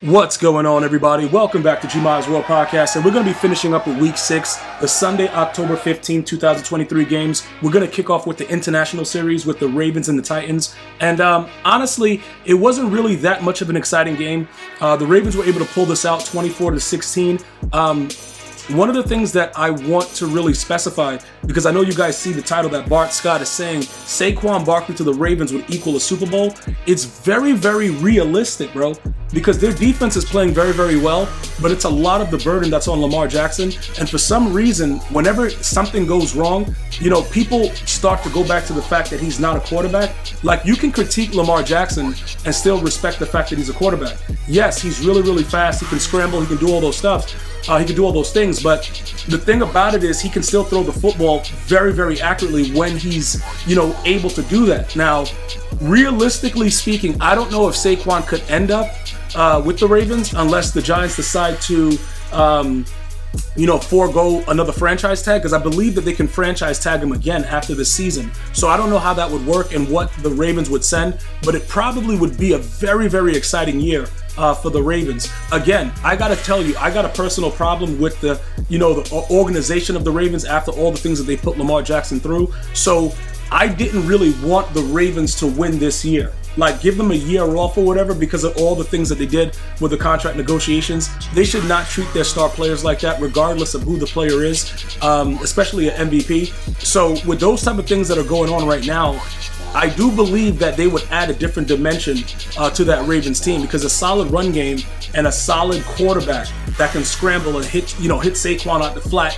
What's going on, everybody? Welcome back to G-Miles World Podcast, and we're going to be finishing up with Week 6, the Sunday, October 15, 2023 games. We're going to kick off with the International Series with the Ravens and the Titans, and honestly, it wasn't really that much of an exciting game. The Ravens were able to pull this out 24-16. One of the things that I want to really specify, because I know you guys see the title that Bart Scott is saying, Saquon Barkley to the Ravens would equal a Super Bowl. It's very, very realistic, bro, because their defense is playing very, very well, but it's a lot of the burden that's on Lamar Jackson. And for some reason, whenever something goes wrong, people start to go back to the fact that he's not a quarterback. Like, you can critique Lamar Jackson and still respect the fact that he's a quarterback. Yes, he's really, really fast. He can scramble. He can do all those stuff. He can do all those things, but the thing about it is he can still throw the football very, very accurately when he's, able to do that. Now, realistically speaking, I don't know if Saquon could end up with the Ravens unless the Giants decide to, forego another franchise tag, because I believe that they can franchise tag him again after this season. So I don't know how that would work and what the Ravens would send, but it probably would be a very, very exciting year for the Ravens. Again, I got to tell you, I got a personal problem with the organization of the Ravens after all the things that they put Lamar Jackson through. So I didn't really want the Ravens to win this year. Like, give them a year off or whatever because of all the things that they did with the contract negotiations. They should not treat their star players like that, regardless of who the player is, especially an MVP. So with those type of things that are going on right now, I do believe that they would add a different dimension to that Ravens team, because a solid run game and a solid quarterback that can scramble and hit Saquon out the flat,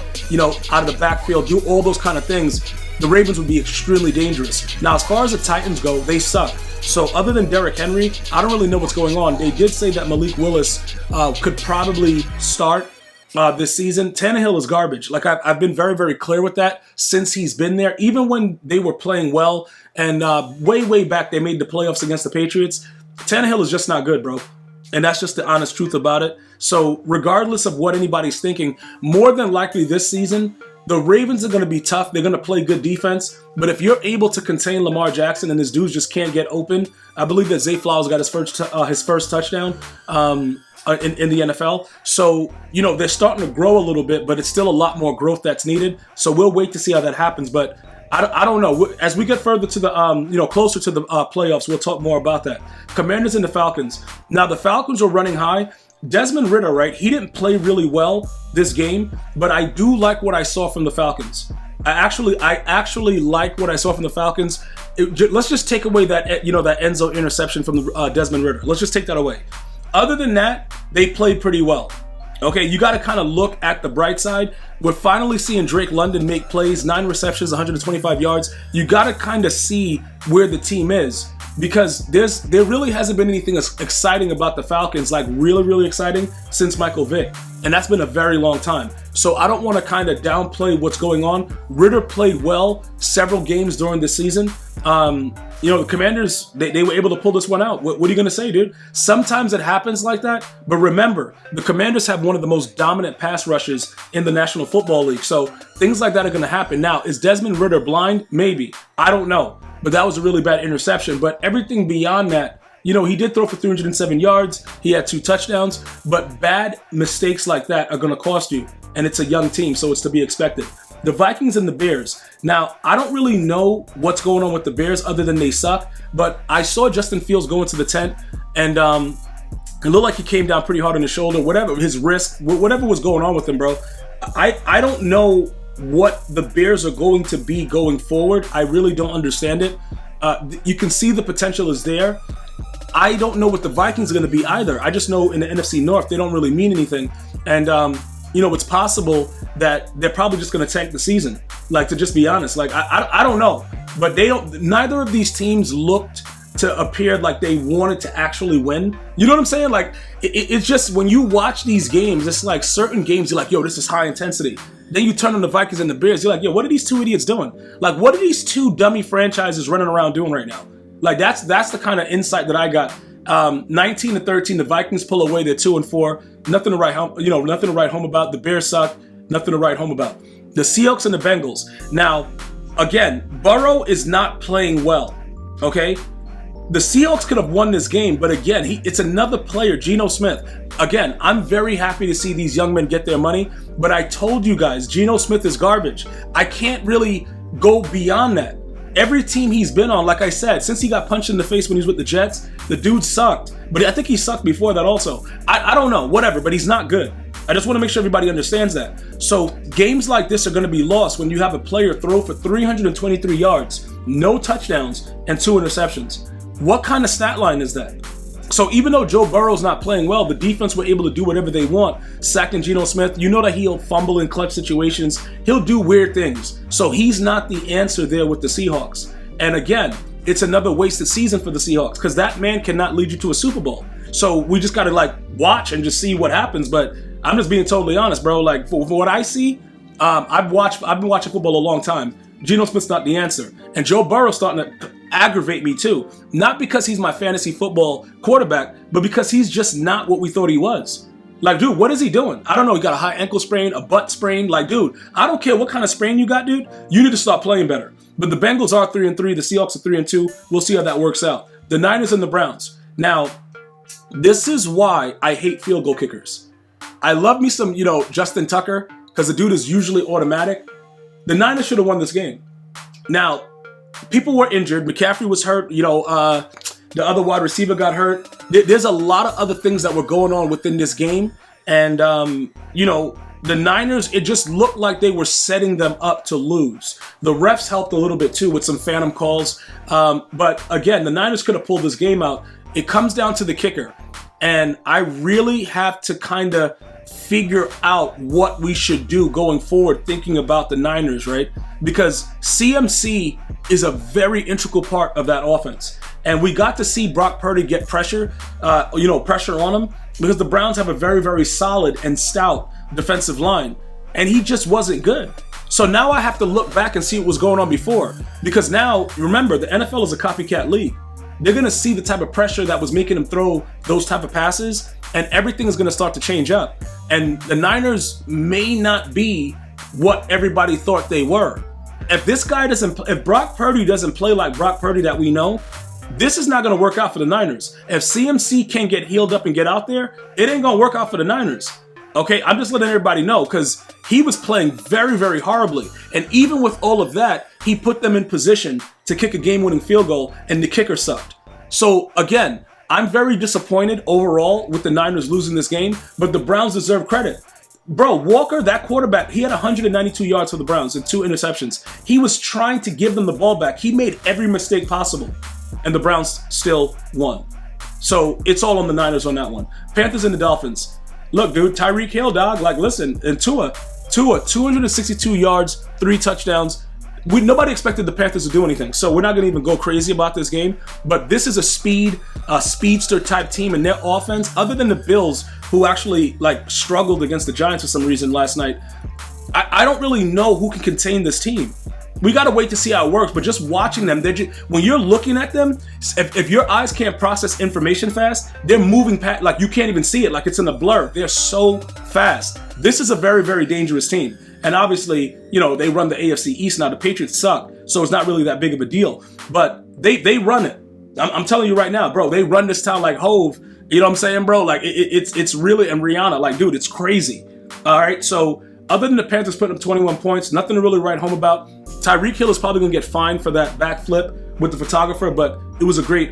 out of the backfield, do all those kind of things, the Ravens would be extremely dangerous. Now, as far as the Titans go, they suck. So other than Derrick Henry, I don't really know what's going on. They did say that Malik Willis could probably start this season. Tannehill is garbage. Like, I've been very, very clear with that since he's been there. Even when they were playing well and way back they made the playoffs against the Patriots, Tannehill is just not good, bro. And that's just the honest truth about it. So regardless of what anybody's thinking, more than likely this season, the Ravens are going to be tough. They're going to play good defense. But if you're able to contain Lamar Jackson and his dudes just can't get open, I believe that Zay Flowers got his first touchdown in the NFL. So, they're starting to grow a little bit, but it's still a lot more growth that's needed. So we'll wait to see how that happens. But I don't know. As we get further to the, closer to the playoffs, we'll talk more about that. Commanders and the Falcons. Now, the Falcons are running high. Desmond Ridder, right? He didn't play really well this game, but I do like what I saw from the Falcons. I actually like what I saw from the Falcons. Let's just take away that that end zone interception from the Desmond Ridder. Let's just take that away. Other than that, they played pretty well. Okay, you got to kind of look at the bright side. We're finally seeing Drake London make plays, 9 receptions, 125 yards. You got to kind of see where the team is, because there really hasn't been anything exciting about the Falcons, like really, really exciting, since Michael Vick. And that's been a very long time. So I don't want to kind of downplay what's going on. Ridder played well several games during the season. The Commanders, they were able to pull this one out. What are you going to say, dude? Sometimes it happens like that. But remember, the Commanders have one of the most dominant pass rushes in the National Football League. So things like that are going to happen. Now, is Desmond Ridder blind? Maybe. I don't know. But that was a really bad interception. But everything beyond that, he did throw for 307 yards. He had 2 touchdowns. But bad mistakes like that are going to cost you. And it's a young team, so it's to be expected. The Vikings and the Bears. Now, I don't really know what's going on with the Bears other than they suck. But I saw Justin Fields go into the tent, and it looked like he came down pretty hard on his shoulder. Whatever, his wrist, whatever was going on with him, bro. I don't know what the Bears are going to be going forward. I really don't understand it. You can see the potential is there. I don't know what the Vikings are going to be either. I just know in the NFC North, they don't really mean anything. And, it's possible that they're probably just going to tank the season. Like, to just be honest, like, I don't know. But neither of these teams looked to appear like they wanted to actually win. You know what I'm saying? Like, it's just, when you watch these games, it's like certain games, you're like, yo, this is high intensity. Then you turn on the Vikings and the Bears, you're like, yo, what are these two idiots doing? Like, what are these two dummy franchises running around doing right now? Like, that's the kind of insight that I got. 19-13, the Vikings pull away. They're 2-4. Nothing to write home. Nothing to write home about. The Bears suck. Nothing to write home about. The Seahawks and the Bengals. Now, again, Burrow is not playing well. Okay, the Seahawks could have won this game, but again, it's another player, Geno Smith. Again, I'm very happy to see these young men get their money, but I told you guys, Geno Smith is garbage. I can't really go beyond that. Every team he's been on, like I said, since he got punched in the face when he was with the Jets, the dude sucked. But I think he sucked before that also. I don't know, whatever, but he's not good. I just want to make sure everybody understands that. So games like this are going to be lost when you have a player throw for 323 yards, no touchdowns, and 2 interceptions. What kind of stat line is that? So even though Joe Burrow's not playing well, the defense were able to do whatever they want. Sacking Geno Smith, you know that he'll fumble in clutch situations. He'll do weird things. So he's not the answer there with the Seahawks. And again, it's another wasted season for the Seahawks because that man cannot lead you to a Super Bowl. So we just got to watch and just see what happens. But I'm just being totally honest, bro. Like for what I see, I've been watching football a long time. Geno Smith's not the answer. And Joe Burrow's starting to aggravate me too. Not because he's my fantasy football quarterback, but because he's just not what we thought he was. Like, dude, what is he doing? I don't know. He got a high ankle sprain, a butt sprain. Like, dude, I don't care what kind of sprain you got, dude. You need to start playing better. But the Bengals are 3-3. The Seahawks are 3-2. We'll see how that works out. The Niners and the Browns. Now, this is why I hate field goal kickers. I love me some, Justin Tucker, because the dude is usually automatic. The Niners should have won this game. Now, people were injured. McCaffrey was hurt. The other wide receiver got hurt. There's a lot of other things that were going on within this game. And, the Niners, it just looked like they were setting them up to lose. The refs helped a little bit too with some phantom calls. But again, the Niners could have pulled this game out. It comes down to the kicker. And I really have to kind of figure out what we should do going forward thinking about the Niners, right? Because CMC is a very integral part of that offense. And we got to see Brock Purdy get pressure on him because the Browns have a very, very solid and stout defensive line. And he just wasn't good. So now I have to look back and see what was going on before. Because now, remember, the NFL is a copycat league. They're going to see the type of pressure that was making him throw those type of passes, and everything is going to start to change up. And the Niners may not be what everybody thought they were. If Brock Purdy doesn't play like Brock Purdy that we know, this is not going to work out for the Niners. If CMC can't get healed up and get out there, it ain't going to work out for the Niners. Okay, I'm just letting everybody know because he was playing very, very horribly. And even with all of that, he put them in position to kick a game-winning field goal, and the kicker sucked. So again, I'm very disappointed overall with the Niners losing this game, but the Browns deserve credit. Bro, Walker, that quarterback, he had 192 yards for the Browns and 2 interceptions. He was trying to give them the ball back. He made every mistake possible, and the Browns still won. So it's all on the Niners on that one. Panthers and the Dolphins. Look, dude, Tyreek Hill, dog. Like, listen, and Tua, 262 yards, 3 touchdowns. Nobody expected the Panthers to do anything, so we're not going to even go crazy about this game. But this is a speedster type team, and their offense, other than the Bills, who actually struggled against the Giants for some reason last night, I don't really know who can contain this team. We got to wait to see how it works, but just watching them, when you're looking at them, if your eyes can't process information fast, they're moving past, you can't even see it, like it's in a blur. They're so fast. This is a very, very dangerous team. And obviously, they run the AFC East now. The Patriots suck, so it's not really that big of a deal. But they run it. I'm telling you right now, bro, they run this town like Hove. You know what I'm saying, bro? It's really, and Rihanna, dude, it's crazy. All right, so other than the Panthers putting up 21 points, nothing to really write home about. Tyreek Hill is probably going to get fined for that backflip with the photographer, but it was a great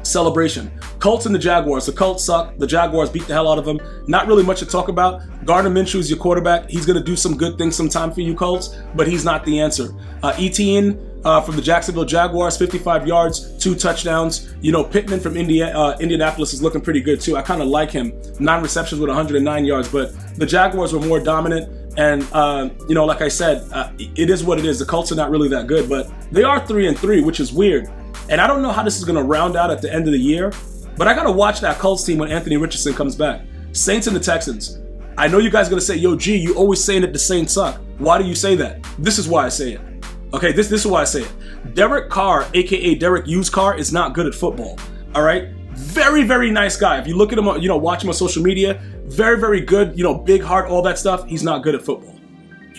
celebration. Colts and the Jaguars. The Colts suck. The Jaguars beat the hell out of them. Not really much to talk about. Gardner Minshew is your quarterback. He's going to do some good things sometime for you Colts, but he's not the answer. Etienne from the Jacksonville Jaguars, 55 yards, 2 touchdowns. Pittman from Indianapolis is looking pretty good too. I kind of like him. 9 receptions with 109 yards, but the Jaguars were more dominant. And, like I said, it is what it is. The Colts are not really that good, but they are 3-3, which is weird. And I don't know how this is going to round out at the end of the year, but I got to watch that Colts team when Anthony Richardson comes back. Saints and the Texans. I know you guys are going to say, yo, G, you always saying that the Saints suck. Why do you say that? This is why I say it. Okay, this is why I say it. Derek Carr, a.k.a. Derek Used Car, is not good at football. All right? Very, very nice guy. If you look at him, watch him on social media, very, very good, big heart, all that stuff. He's not good at football.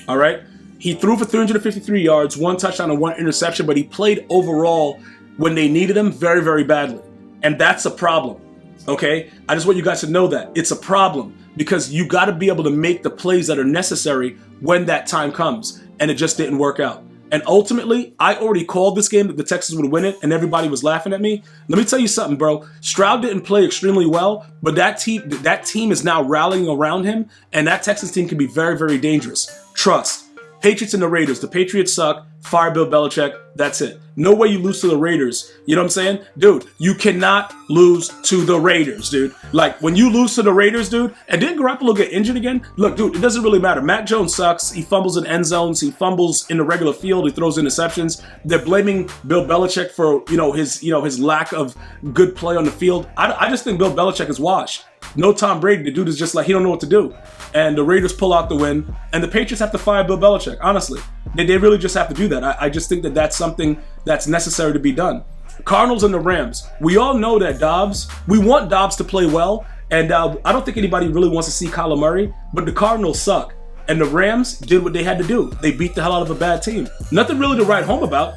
All right? He threw for 353 yards, 1 touchdown and 1 interception, but he played overall when they needed him very, very badly. And that's a problem. Okay? I just want you guys to know that. It's a problem because you got to be able to make the plays that are necessary when that time comes. And it just didn't work out. And ultimately, I already called this game that the Texans would win it, and everybody was laughing at me. Let me tell you something, bro. Stroud didn't play extremely well, but that team is now rallying around him, and that Texans team can be very, very dangerous. Trust. Patriots and the Raiders. The Patriots suck. Fire Bill Belichick. That's it. No way you lose to the Raiders. You know what I'm saying? Dude, you cannot lose to the Raiders, dude. Like, when you lose to the Raiders, dude, and didn't Garoppolo get injured again? Look, dude, it doesn't really matter. Mac Jones sucks. He fumbles in end zones. He fumbles in the regular field. He throws interceptions. They're blaming Bill Belichick for, his lack of good play on the field. I just think Bill Belichick is washed. No Tom Brady. The dude is just like, he don't know what to do. And the Raiders pull out the win. And the Patriots have to fire Bill Belichick, honestly. They really just have to do that. I just think that that's something that's necessary to be done. Cardinals and the Rams. We all know that we want Dobbs to play well. And I don't think anybody really wants to see Kyler Murray. But the Cardinals suck. And the Rams did what they had to do. They beat the hell out of a bad team. Nothing really to write home about.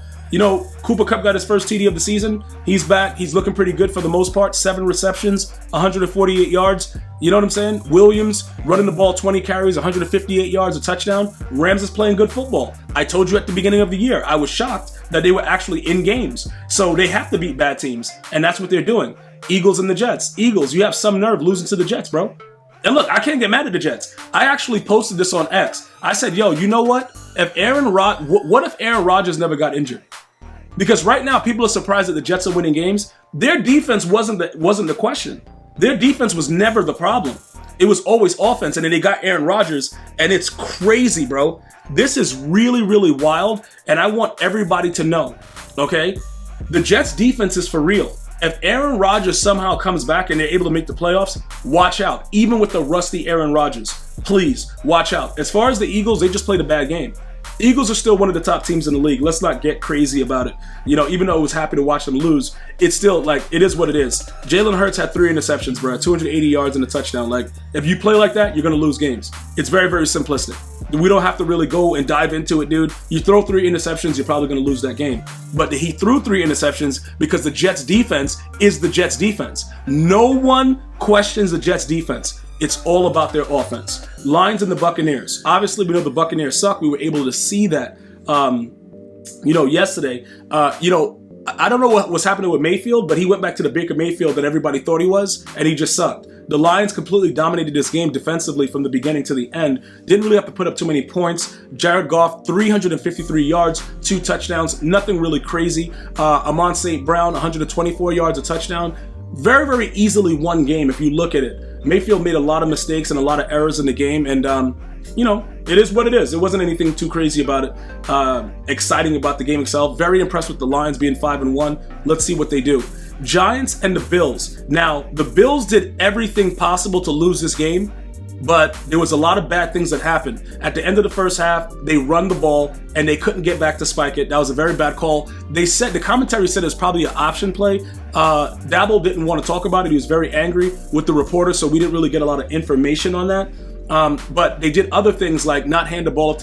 Cooper Kupp got his first TD of the season. He's back. He's looking pretty good for the most part. 7 receptions, 148 yards. You know what I'm saying? Williams running the ball 20 carries, 158 yards, a touchdown. Rams is playing good football. I told you at the beginning of the year, I was shocked that they were actually in games. So they have to beat bad teams, and that's what they're doing. Eagles and the Jets. Eagles, you have some nerve losing to the Jets, bro. And look, I can't get mad at the Jets. I actually posted this on X. I said, yo, you know what? What if Aaron Rodgers never got injured? Because right now, people are surprised that the Jets are winning games. Their defense wasn't the question. Their defense was never the problem. It was always offense, and then they got Aaron Rodgers, and it's crazy, bro. This is really, really wild, and I want everybody to know, okay? The Jets' defense is for real. If Aaron Rodgers somehow comes back and they're able to make the playoffs, watch out. Even with the rusty Aaron Rodgers, please watch out. As far as the Eagles, they just played a bad game. The Eagles are still one of the top teams in the league. Let's not get crazy about it. Even though I was happy to watch them lose, it's still, it is what it is. Jalen Hurts had 3 interceptions, bro. 280 yards and a touchdown. If you play like that, you're going to lose games. It's very, very simplistic. We don't have to really go and dive into it, dude. You throw 3 interceptions, you're probably going to lose that game. But he threw 3 interceptions because the Jets' defense is the Jets' defense. No one questions the Jets' defense. It's all about their offense. Lions and the Buccaneers. Obviously, we know the Buccaneers suck. We were able to see that, yesterday. I don't know what was happening with Mayfield, but he went back to the Baker Mayfield that everybody thought he was, and he just sucked. The Lions completely dominated this game defensively from the beginning to the end. Didn't really have to put up too many points. Jared Goff, 353 yards, 2 touchdowns. Nothing really crazy. Amon St. Brown, 124 yards, a touchdown. Very, very easily won game if you look at it. Mayfield made a lot of mistakes and a lot of errors in the game, and it is what it is. It wasn't anything too crazy about it. Exciting about the game itself. Very impressed with the Lions being 5-1. Let's see what they do. Giants and the Bills. Now, the Bills did everything possible to lose this game, but there was a lot of bad things that happened. At the end of the first half, they run the ball, and they couldn't get back to spike it. That was a very bad call. The commentary said it was probably an option play. Dabble didn't want to talk about it. He was very angry with the reporter, so we didn't really get a lot of information on that. But they did other things like not hand the ball,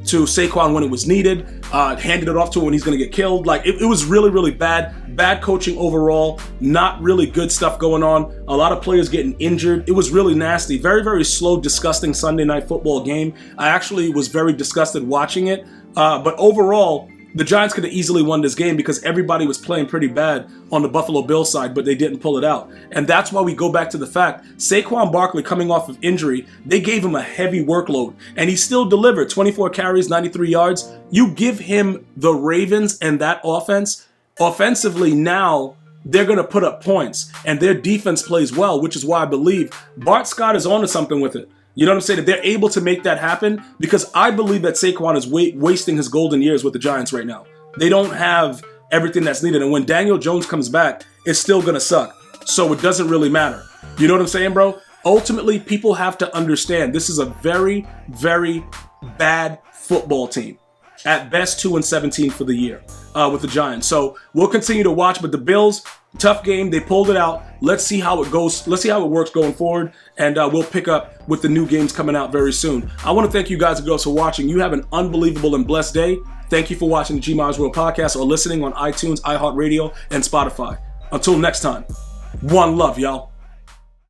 to Saquon when it was needed, handed it off to him when he's going to get killed. It was really, really bad coaching overall. Not really good stuff going on. A lot of players getting injured. It was really nasty. Very, very slow, disgusting Sunday night football game. I actually was very disgusted watching it. But overall, the Giants could have easily won this game because everybody was playing pretty bad on the Buffalo Bills side, but they didn't pull it out. And that's why we go back to the fact, Saquon Barkley coming off of injury, they gave him a heavy workload, and he still delivered 24 carries, 93 yards. You give him the Ravens and that offense, offensively now, they're going to put up points, and their defense plays well, which is why I believe Bart Scott is onto something with it. You know what I'm saying? That they're able to make that happen because I believe that Saquon is wasting his golden years with the Giants right now. They don't have everything that's needed. And when Daniel Jones comes back, it's still going to suck. So it doesn't really matter. You know what I'm saying, bro? Ultimately, people have to understand this is a very, very bad football team. At best, 2-17 for the year with the Giants. So we'll continue to watch. But the Bills, tough game. They pulled it out. Let's see how it goes. Let's see how it works going forward. And we'll pick up with the new games coming out very soon. I want to thank you guys and girls for watching. You have an unbelievable and blessed day. Thank you for watching the G Miles World Podcast or listening on iTunes, iHeartRadio, and Spotify. Until next time, one love, y'all.